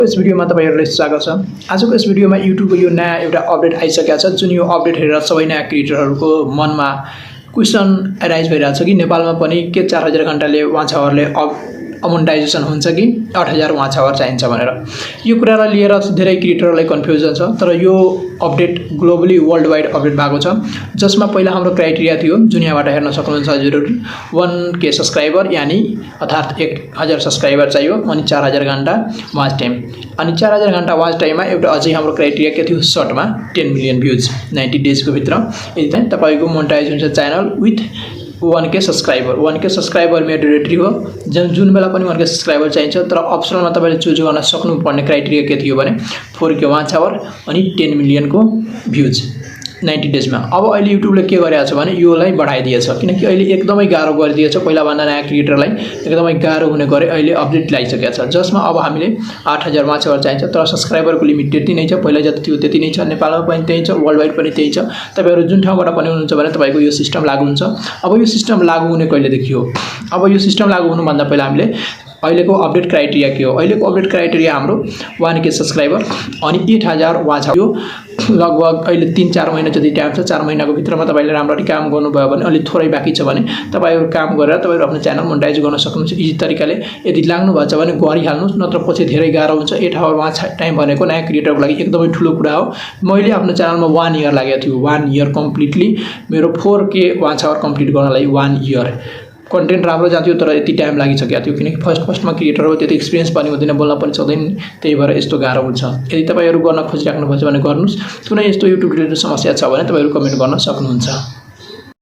यस भिडियोमा तपाईहरुलाई स्वागत छ। आजको यस भिडियोमा युट्युबको यो नयाँ एउटा अपडेट आइसकेको छ, जुन यो अपडेट हेरेर सबै नयाँ क्रिएटरहरुको मनमा क्वेशन अराइज भइरहेछ कि नेपालमा पनि के 4000 घण्टाले वाच आवरले मोनेटाइजेसन हुन्छ कि 8000 वाच आवर चाहिन्छ भनेर। यो कुरालाई लिएर धेरै क्रिएटरहरुलाई कन्फ्युजन छ, तर यो update globally world wide update भएको छ, जसमा पहिला हाम्रो क्राइटेरिया थियो जुन यहाँबाट हेर्न सक्नुहुन्छ हजुरहरु 1k सब्स्क्राइबर यानी अर्थात 1000 सब्स्क्राइबर चाहियो अनि 4000 घण्टा वाच टाइम। अनि 4000 घण्टा वाच टाइममा एउटा अझै हाम्रो क्राइटेरिया के थियो सर्टमा 10 मिलियन भ्यूज 90 डेज को भित्र। यदि तपाईको मोनेटाइज हुन्छ channel with 1k subscriber. 1k subscriber mandatory हो, जुन बेला पनि 1k सब्स्क्राइबर चाहिन्छ, तर अप्सनलमा तपाईले चुज गर्न सक्नुपर्ने क्राइटेरिया के थियो भने 4k वाच आवर अनि 10 मिलियन को भ्यूज 90 डेजमा। अब अहिले युट्युबले के गरेछ भने योलाई बढाइदिएछ, किनकि अहिले एकदमै गाह्रो गरिदिएछ। पहिला भन्दा नयाँ क्रिएटरलाई एकदमै गाह्रो हुने गरे अहिले अपडेट ल्याइसकेको छ, जसमा अब हामीले 8000 वाच आवर चाहिन्छ, तर सब्स्क्राइबरको लिमिट त्यति नै छ। पहिला जति थियो त्यति नै छ, नेपालमा पनि त्यही छ, वर्ल्ड वाइड पनि त्यही छ। तपाईहरु जुन ठाउँबाट पनि हुनुहुन्छ भने तपाईको यो सिस्टम लागू हुन्छ। अब यो सिस्टम लागू हुने कहिले देखियो? अब यो सिस्टम लागू हुनु भन्दा पहिला हामीले अहिलेको अपडेट क्राइटेरिया के हो? अहिलेको अपडेट क्राइटेरिया हाम्रो 1k सब्स्क्राइबर अनि 8000 वाच आवर। यो लगभग अहिले 3-4 महिना जति टाइम छ। 4 महिनाको भित्रमा तपाईले राम्ररी काम गर्नुभयो भने, अलि थोरै बाँकी छ भने तपाईहरु काम गरेर तपाईहरु आफ्नो च्यानल मोनेटाइज गर्न सक्नुहुन्छ इजी तरिकाले। यदि लाग्नु भएको छ भने गरिहाल्नुस्, नत्र पछि धेरै गाह्रो हुन्छ। 8 आवर वाच टाइम भनेको नयाँ क्रिएटरको लागि एकदमै ठूलो कुरा हो। मैले आफ्नो च्यानलमा 1 इयर लागेको थियो, 1 इयर कम्प्लिटली मेरो 4k वाच आवर कम्प्लिट गर्नलाई 1 इयर। कन्टेन्ट राम्रो जान्थ्यो, तर यति टाइम लागिसकेको थियो, किनकि फर्स्टमा क्रिएटर हो, त्यति एक्सपिरियन्स पनि हुँदैन, बोल्न पनि सक्दैन, त्यही भएर यस्तो गाह्रो हुन्छ। यदि तपाईहरु गर्न खोजिराख्नु भएको छ भने गर्नुस्। कुनै यस्तो युट्युब रिलेटेड समस्या छ भने तपाईहरु कमेन्ट गर्न सक्नुहुन्छ।